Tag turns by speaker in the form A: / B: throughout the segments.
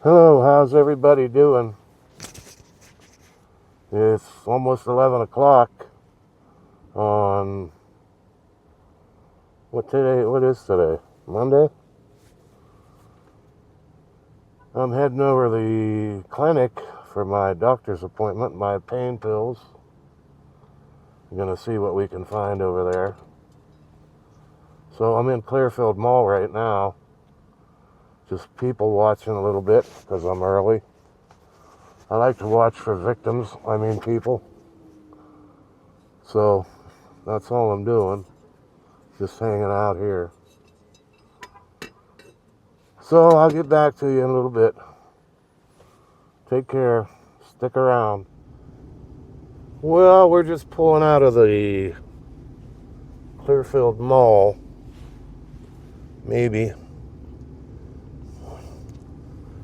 A: Hello, how's everybody doing? It's almost 11 o'clock on, what is today? Monday? I'm heading over to the clinic for my doctor's appointment, my pain pills. I'm going to see what we can find over there. So I'm in Clearfield Mall right now. Just people watching a little bit because I'm early. I like to watch for people. So that's all I'm doing. Just hanging out here. So I'll get back to you in a little bit. Take care. Stick around. Well, we're just pulling out of the Clearfield Mall. Maybe.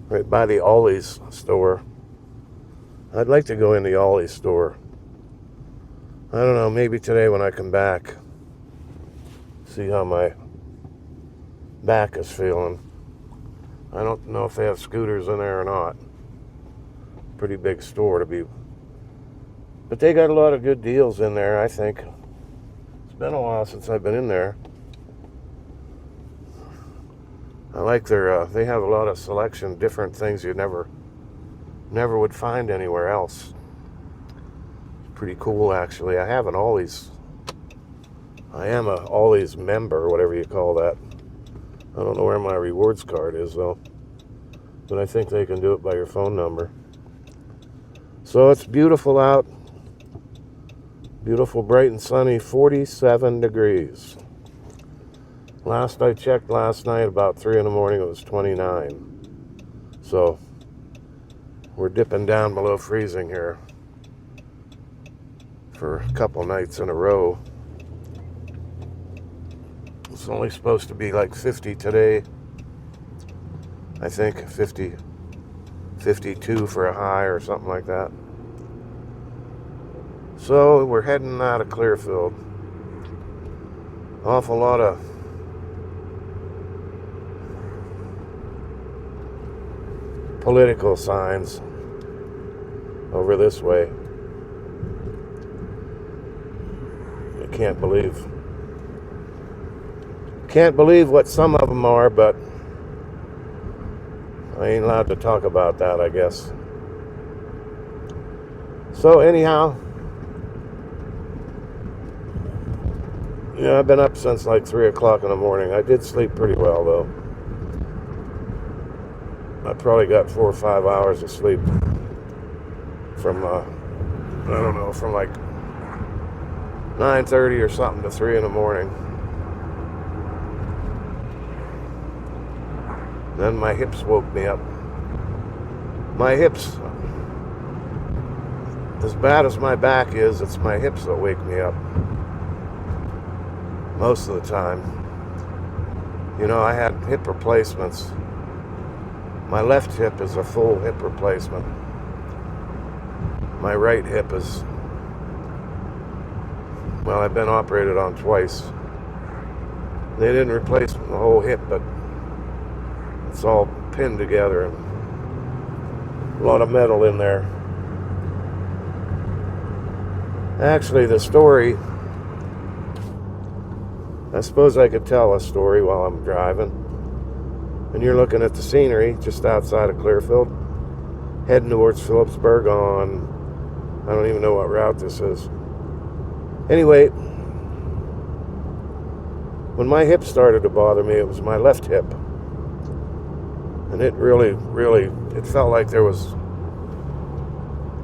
A: Right by the Ollie's store. I'd like to go in the Ollie's store. I don't know, maybe today when I come back. See how my back is feeling. I don't know if they have scooters in there or not. Pretty big store to be. But they got a lot of good deals in there, I think. It's been a while since I've been in there. I like their, they have a lot of selection, different things you never would find anywhere else. Pretty cool, actually. I am an Ollie's member, whatever you call that. I don't know where my rewards card is, though. But I think they can do it by your phone number. So it's beautiful out. Beautiful, bright and sunny, 47 degrees. Last I checked last night, about 3 in the morning, it was 29. So we're dipping down below freezing here for a couple nights in a row. It's only supposed to be like 50 today. I think 50, 52 for a high or something like that. So we're heading out of Clearfield. Awful lot of political signs over this way. I can't believe what some of them are, but I ain't allowed to talk about that, I guess. So anyhow, yeah, I've been up since like 3 o'clock in the morning. I did sleep pretty well, though. I probably got 4 or 5 hours of sleep from, from like 9:30 or something to 3 in the morning. Then my hips woke me up. My hips, as bad as my back is, it's my hips that wake me up. Most of the time. You know, I had hip replacements. My left hip is a full hip replacement. My right hip is, well, I've been operated on twice. They didn't replace the whole hip, but it's all pinned together and a lot of metal in there. Actually, the story, I suppose I could tell a story while I'm driving. And you're looking at the scenery just outside of Clearfield, heading towards Philipsburg on, I don't even know what route this is. Anyway, when my hip started to bother me, it was my left hip. And it really, it felt like there was,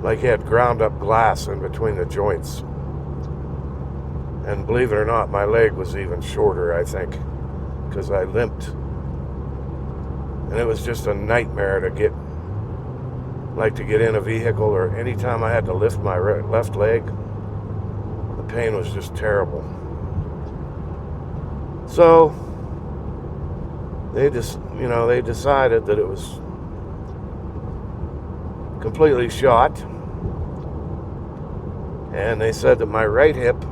A: like you had ground up glass in between the joints. And believe it or not, my leg was even shorter, I think, because I limped. And it was just a nightmare to get in a vehicle, or anytime I had to lift my left leg, the pain was just terrible. So they decided that it was completely shot. And they said that my right hip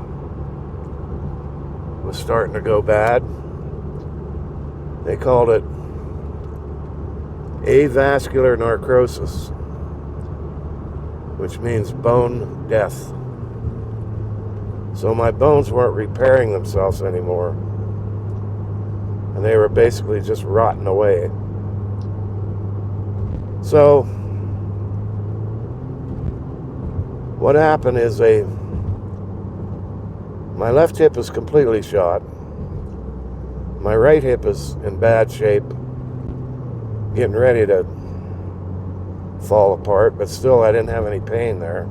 A: was starting to go bad. They called it avascular necrosis, which means bone death. So my bones weren't repairing themselves anymore, and they were basically just rotting away. So what happened is my left hip is completely shot. My right hip is in bad shape, getting ready to fall apart, but still I didn't have any pain there.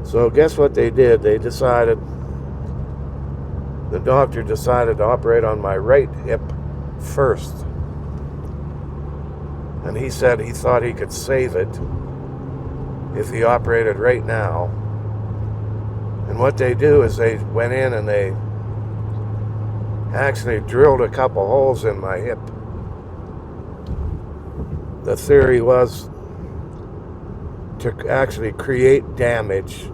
A: So guess what they did? The doctor decided to operate on my right hip first. And he said he thought he could save it if he operated right now. And what they do is they went in and they actually drilled a couple holes in my hip. The theory was to actually create damage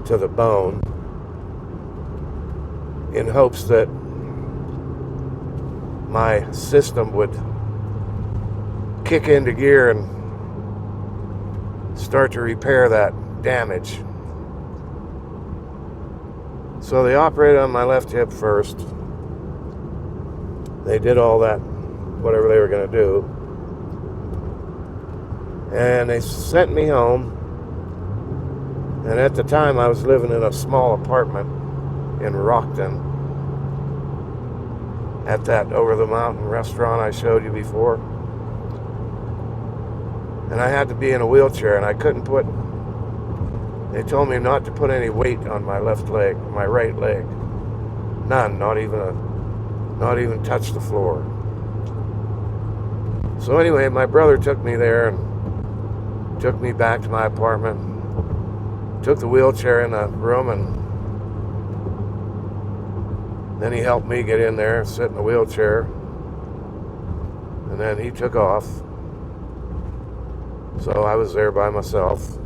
A: to the bone in hopes that my system would kick into gear and start to repair that damage. So they operated on my left hip first. They did all that, whatever they were going to do. And they sent me home. And at the time, I was living in a small apartment in Rockton at that over-the-mountain restaurant I showed you before. And I had to be in a wheelchair, and I couldn't put... They told me not to put any weight on my left leg, my right leg. None, not even touch the floor. So anyway, my brother took me there and took me back to my apartment, took the wheelchair in the room, and then he helped me get in there, sit in the wheelchair, and then he took off. So I was there by myself.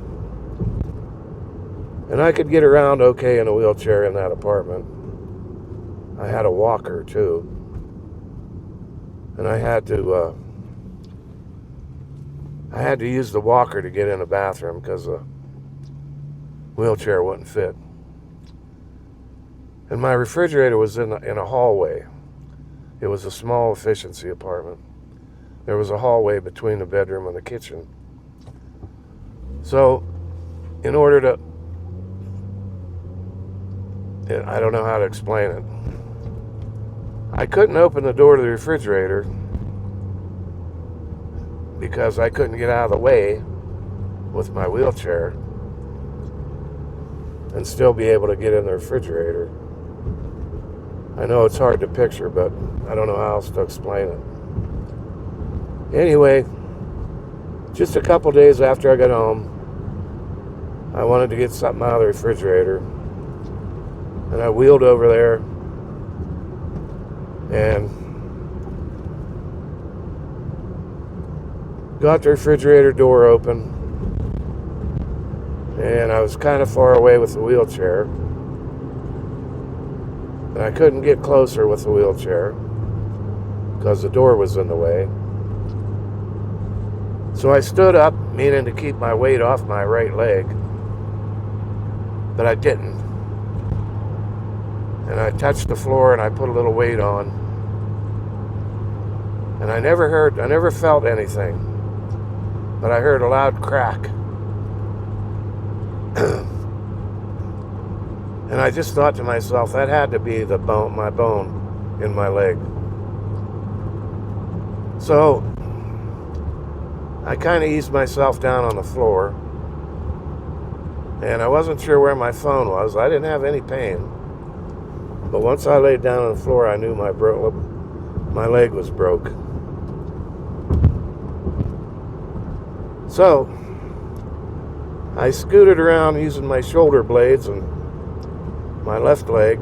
A: And I could get around okay in a wheelchair in that apartment. I had a walker too. And I had to use the walker to get in the bathroom because the wheelchair wouldn't fit. And my refrigerator was in a hallway. It was a small efficiency apartment. There was a hallway between the bedroom and the kitchen. So, in order to... I don't know how to explain it. I couldn't open the door to the refrigerator because I couldn't get out of the way with my wheelchair and still be able to get in the refrigerator. I know it's hard to picture, but I don't know how else to explain it. Anyway, just a couple days after I got home, I wanted to get something out of the refrigerator. And I wheeled over there and got the refrigerator door open. And I was kind of far away with the wheelchair. And I couldn't get closer with the wheelchair because the door was in the way. So I stood up, meaning to keep my weight off my right leg. But I didn't. And I touched the floor and I put a little weight on. And I never felt anything. But I heard a loud crack. And I just thought to myself, that had to be my bone in my leg. So I kind of eased myself down on the floor. And I wasn't sure where my phone was. I didn't have any pain. But once I laid down on the floor, I knew my leg was broke. So I scooted around using my shoulder blades and my left leg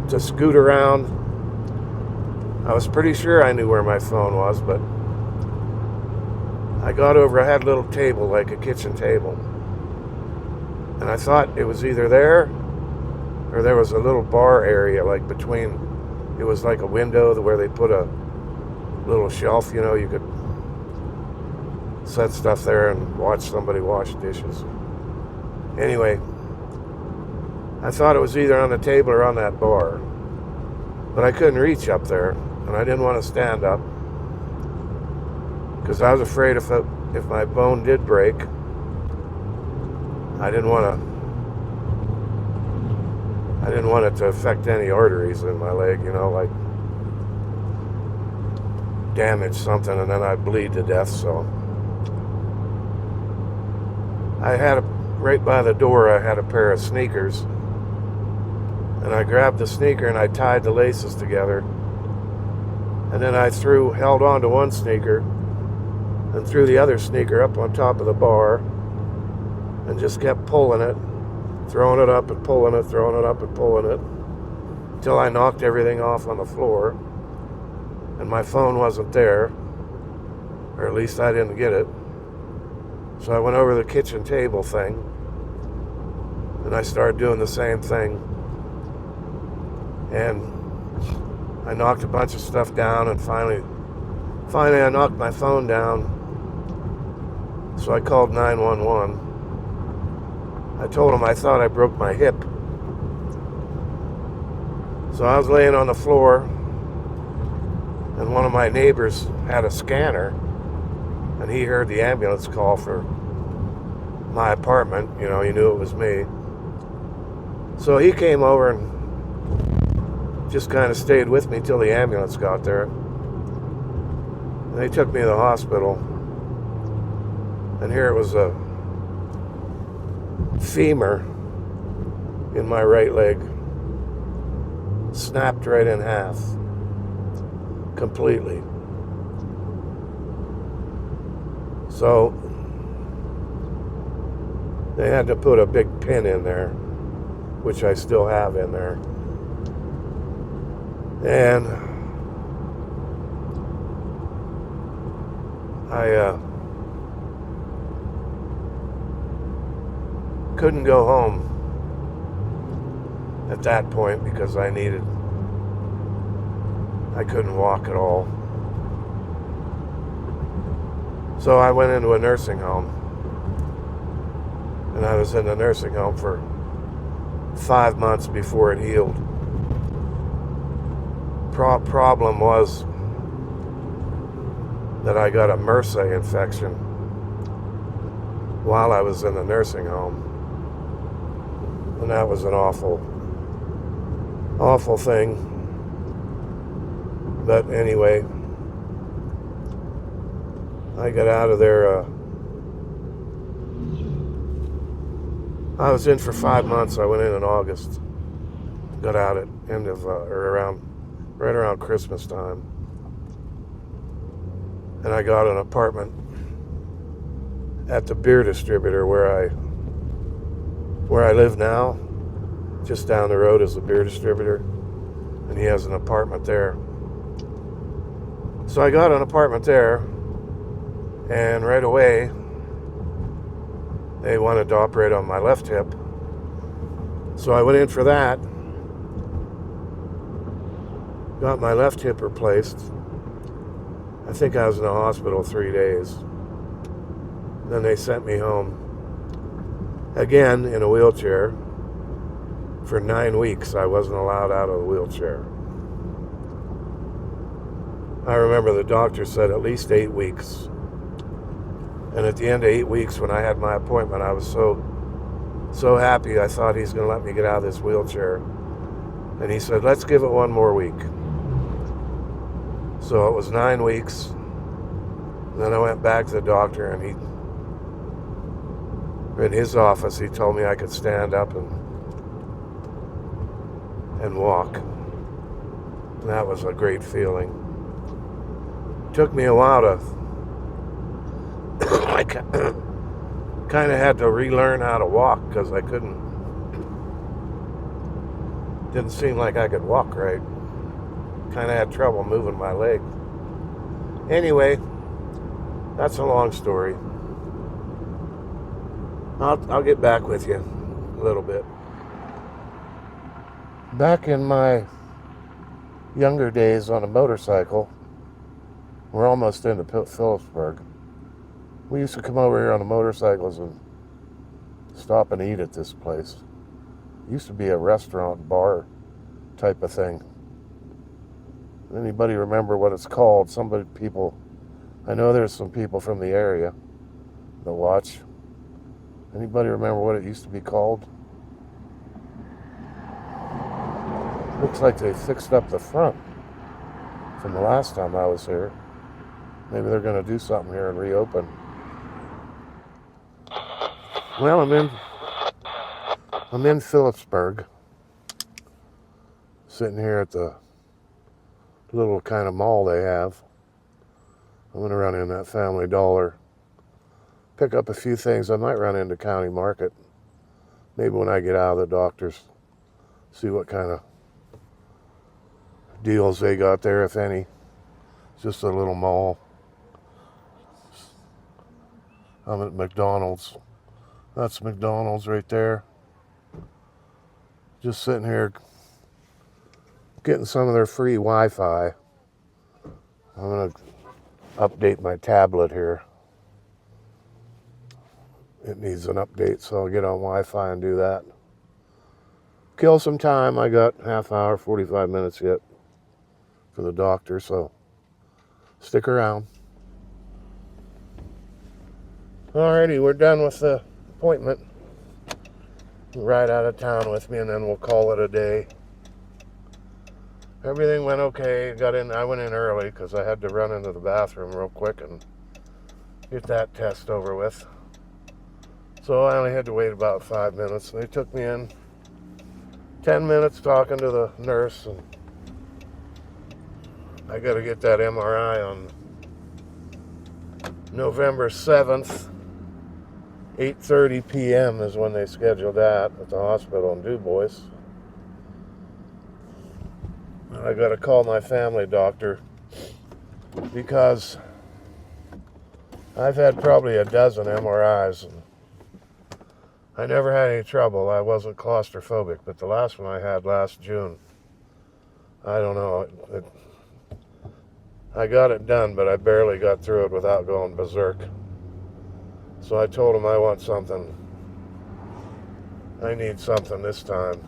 A: to scoot around. I was pretty sure I knew where my phone was, but I got over, I had a little table, like a kitchen table. And I thought it was either there or there was a little bar area, like between, it was like a window where they put a little shelf, you know, you could set stuff there and watch somebody wash dishes. Anyway, I thought it was either on the table or on that bar, but I couldn't reach up there, and I didn't want to stand up because I was afraid if my bone did break, I didn't want it to affect any arteries in my leg, you know, like damage something and then I'd bleed to death. So I had right by the door, I had a pair of sneakers, and I grabbed the sneaker and I tied the laces together, and then I held on to one sneaker and threw the other sneaker up on top of the bar and just kept pulling it, throwing it up and pulling it, throwing it up and pulling it, until I knocked everything off on the floor, and my phone wasn't there, or at least I didn't get it. So I went over the kitchen table thing, and I started doing the same thing, and I knocked a bunch of stuff down, and finally I knocked my phone down, so I called 911. I told him I thought I broke my hip. So I was laying on the floor, and one of my neighbors had a scanner, and he heard the ambulance call for my apartment. You know, he knew it was me. So he came over and just kind of stayed with me till the ambulance got there. And they took me to the hospital, and here it was a femur in my right leg, snapped right in half, completely. So they had to put a big pin in there, which I still have in there. And I couldn't go home at that point because I couldn't walk at all. So I went into a nursing home, and I was in the nursing home for 5 months before it healed. Problem was that I got a MRSA infection while I was in the nursing home. And that was an awful thing. But anyway, I got out of there. I was in for 5 months. I went in August. Got out at end of right around Christmas time. And I got an apartment at the beer distributor where I live now. Just down the road is the beer distributor, and he has an apartment there. So I got an apartment there, and right away they wanted to operate on my left hip. So I went in for that, got my left hip replaced. I think I was in the hospital 3 days. Then they sent me home again in a wheelchair. For 9 weeks, I wasn't allowed out of the wheelchair. I remember the doctor said at least 8 weeks. And at the end of 8 weeks, when I had my appointment, I was so happy. I thought he's going to let me get out of this wheelchair. And he said, let's give it 1 more week. So it was 9 weeks. And then I went back to the doctor, and in his office, he told me I could stand up and walk. And that was a great feeling. It took me a while to I kind of had to relearn how to walk because didn't seem like I could walk right. Kind of had trouble moving my leg. Anyway, that's a long story. I'll get back with you a little bit. Back in my younger days on a motorcycle, We're almost into Philipsburg. We used to come over here on the motorcycles and stop and eat at this place. It used to be a restaurant, bar type of thing. Anybody remember what it's called? I know there's some people from the area that watch. Anybody remember what it used to be called? Looks like they fixed up the front from the last time I was here. Maybe they're going to do something here and reopen. Well, I'm in Philipsburg, sitting here at the little kind of mall they have. I'm going to run in that Family Dollar, pick up a few things. I might run into County Market, maybe when I get out of the doctor's, see what kind of deals they got there, if any. It's just a little mall. I'm at McDonald's. That's McDonald's right there. Just sitting here getting some of their free Wi-Fi. I'm going to update my tablet here. It needs an update, so I'll get on Wi-Fi and do that. Kill some time. I got half hour, 45 minutes yet for the doctor, so stick around. Alrighty, we're done with the appointment. Ride out of town with me and then we'll call it a day. Everything went okay. I went in early because I had to run into the bathroom real quick and get that test over with. So I only had to wait about 5 minutes. They took me in 10 minutes talking to the nurse, and I got to get that MRI on November 7th. 8:30 p.m. is when they scheduled that at the hospital in DuBois. I got to call my family doctor because I've had probably a dozen MRIs and I never had any trouble. I wasn't claustrophobic, but the last one I had last June, I don't know. I got it done, but I barely got through it without going berserk. So I told him I want something. I need something this time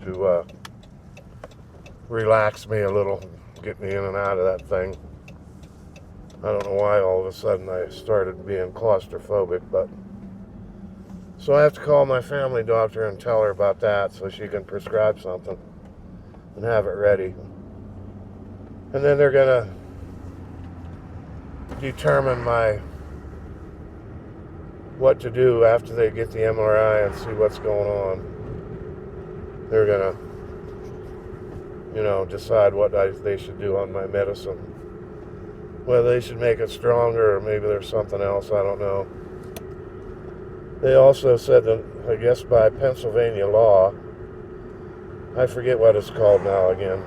A: to relax me a little, get me in and out of that thing. I don't know why all of a sudden I started being claustrophobic, but so I have to call my family doctor and tell her about that so she can prescribe something and have it ready. And then they're gonna determine what to do after they get the MRI and see what's going on. They're gonna, decide what they should do on my medicine. Whether they should make it stronger or maybe there's something else, I don't know. They also said that, I guess by Pennsylvania law, I forget what it's called now again,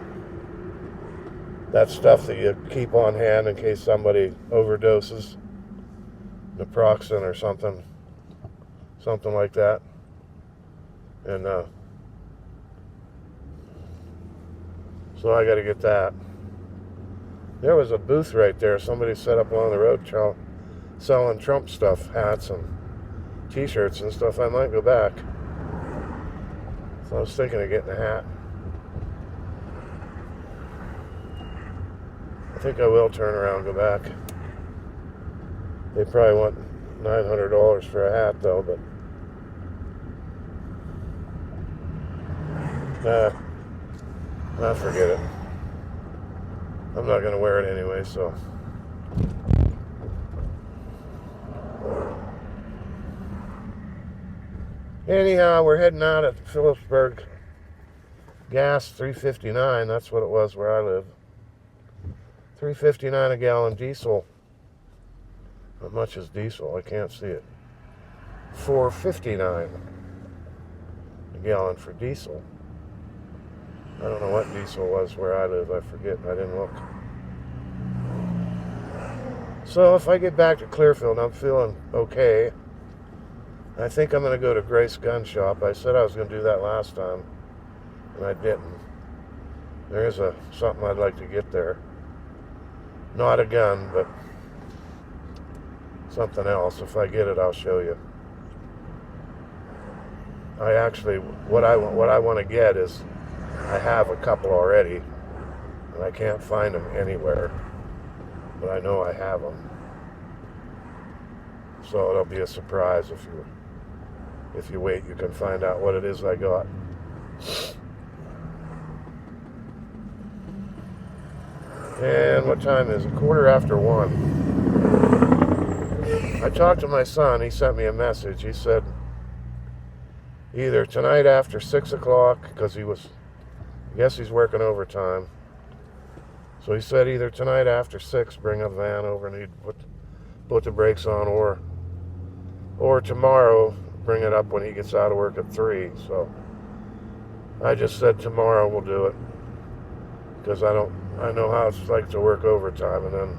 A: that stuff that you keep on hand in case somebody overdoses, naproxen or something like that. And so I got to get that. There was a booth right there. Somebody set up along the road selling Trump stuff, hats and t-shirts and stuff. I might go back. So I was thinking of getting a hat. I think I will turn around and go back. They probably want $900 for a hat though, but forget it. I'm not going to wear it anyway, so. Anyhow, we're heading out at Philipsburg. Gas, $3.59. That's what it was where I live. $3.59 a gallon. Diesel. How much is diesel? I can't see it. $4.59 a gallon for diesel. I don't know what diesel was where I live. I forget. I didn't look. So if I get back to Clearfield, I'm feeling okay. I think I'm going to go to Grace Gun Shop. I said I was going to do that last time, and I didn't. There is something I'd like to get there. Not a gun, but something else. If I get it, I'll show you. I actually, what I want to get is, I have a couple already, and I can't find them anywhere, but I know I have them. So it'll be a surprise if you wait. You can find out what it is I got. And what time is it? 1:15. I talked to my son. He sent me a message. He said either tonight after 6 o'clock, because I guess he's working overtime. So he said either tonight after 6, bring a van over and he'd put the brakes on, or tomorrow, bring it up when he gets out of work at 3. So I just said tomorrow we'll do it, because I know how it's like to work overtime and then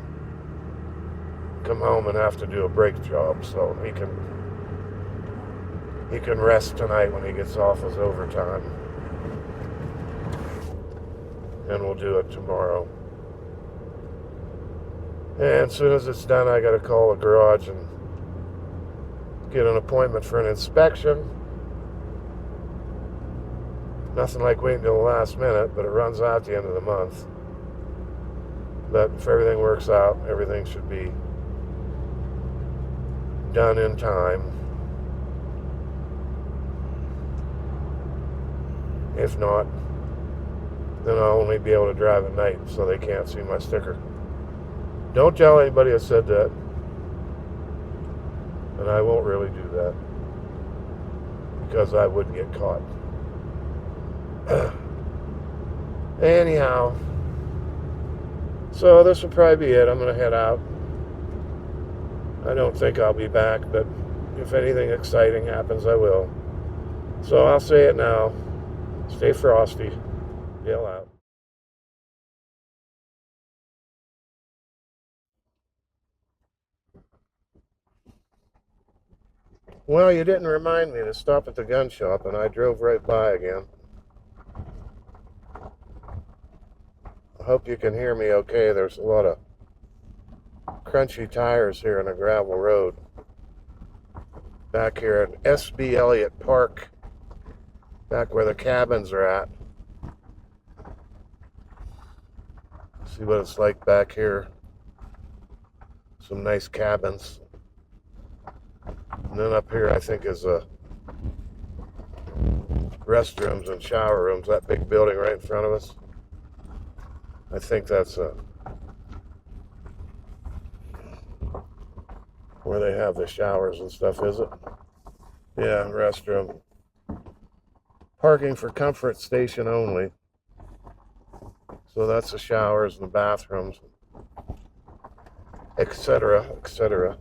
A: come home and have to do a brake job. So he can rest tonight when he gets off his overtime, and we'll do it tomorrow. And as soon as it's done, I got to call the garage and get an appointment for an inspection. Nothing like waiting till the last minute, but it runs out at the end of the month. But if everything works out, everything should be done in time. If not, then I'll only be able to drive at night, so they can't see my sticker. Don't tell anybody I said that. And I won't really do that, because I would get caught. Anyhow, so this will probably be it. I'm going to head out. I don't think I'll be back, but if anything exciting happens, I will. So I'll say it now. Stay frosty. Dale out. Well, you didn't remind me to stop at the gun shop, and I drove right by again. I hope you can hear me okay. There's a lot of crunchy tires here on a gravel road. Back here at SB Elliot Park, back where the cabins are at. See what it's like back here. Some nice cabins. And then up here, I think, is restrooms and shower rooms. That big building right in front of us. I think that's where they have the showers and stuff, is it? Yeah, restroom. Parking for comfort station only. So that's the showers and the bathrooms, etc., etc.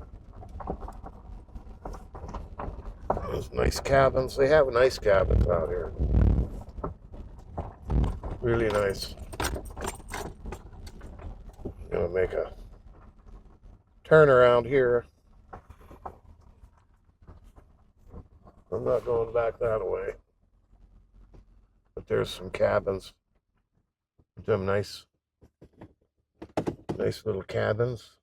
A: Those nice cabins. They have nice cabins out here. Really nice. I'm gonna make a turn around here. I'm not going back that way. But there's some cabins. Them nice little cabins.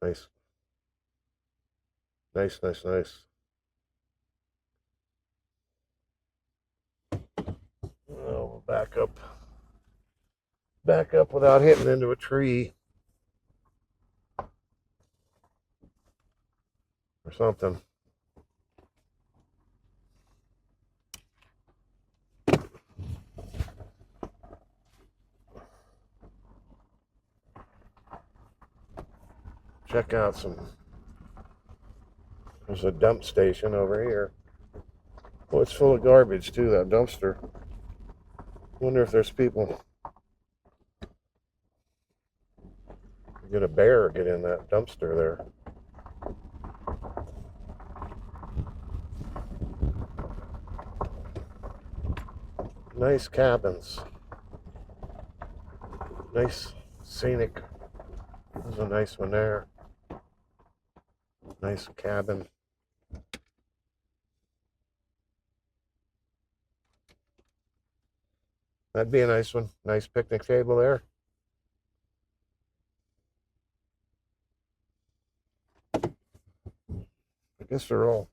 A: Nice. Nice. Oh, back up without hitting into a tree or something. Check out there's a dump station over here. Oh, it's full of garbage too, that dumpster. Wonder if there's people. Get a bear get in that dumpster there. Nice cabins. Nice scenic. There's a nice one there. Nice cabin. That'd be a nice one. Nice picnic table there. I guess they all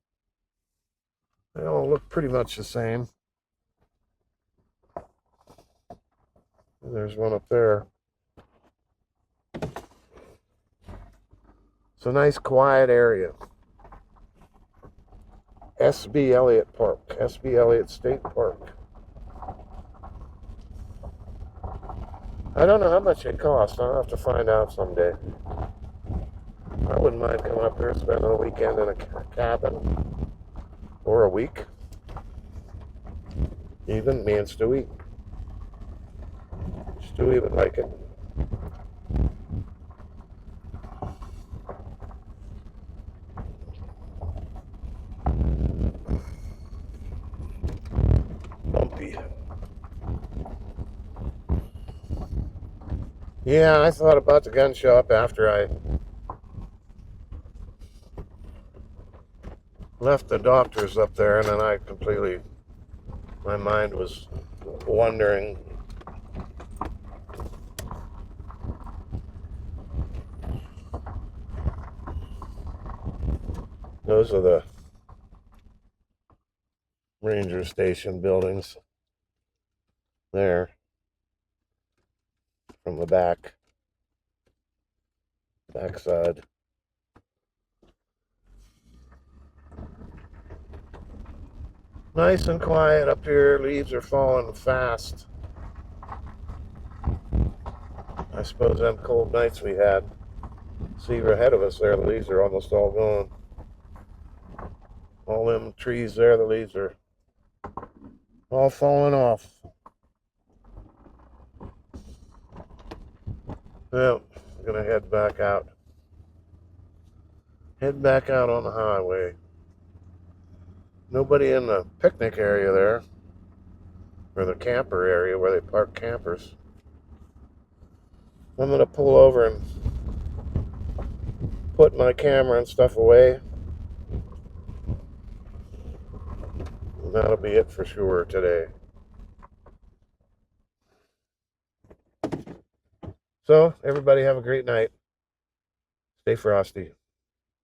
A: look pretty much the same. And there's one up there. It's a nice quiet area. SB Elliot Park, SB Elliot State Park. I don't know how much it costs. I'll have to find out someday. I wouldn't mind coming up here, spending a weekend in a cabin. Or a week. Even me and Stewie. Stewie would like it. Bumpy. Yeah, I thought about the gun shop after I left the doctors up there, and then my mind was wandering. Those are the ranger station buildings there from the backside. Nice and quiet up here. Leaves are falling fast. I suppose them cold nights we had. See, ahead of us there, the leaves are almost all gone. All them trees there, the leaves are all falling off. Well, I'm gonna head back out. Head back out on the highway. Nobody in the picnic area there, or the camper area where they park campers. I'm gonna pull over and put my camera and stuff away. And that'll be it for sure today. So, everybody have a great night. Stay frosty.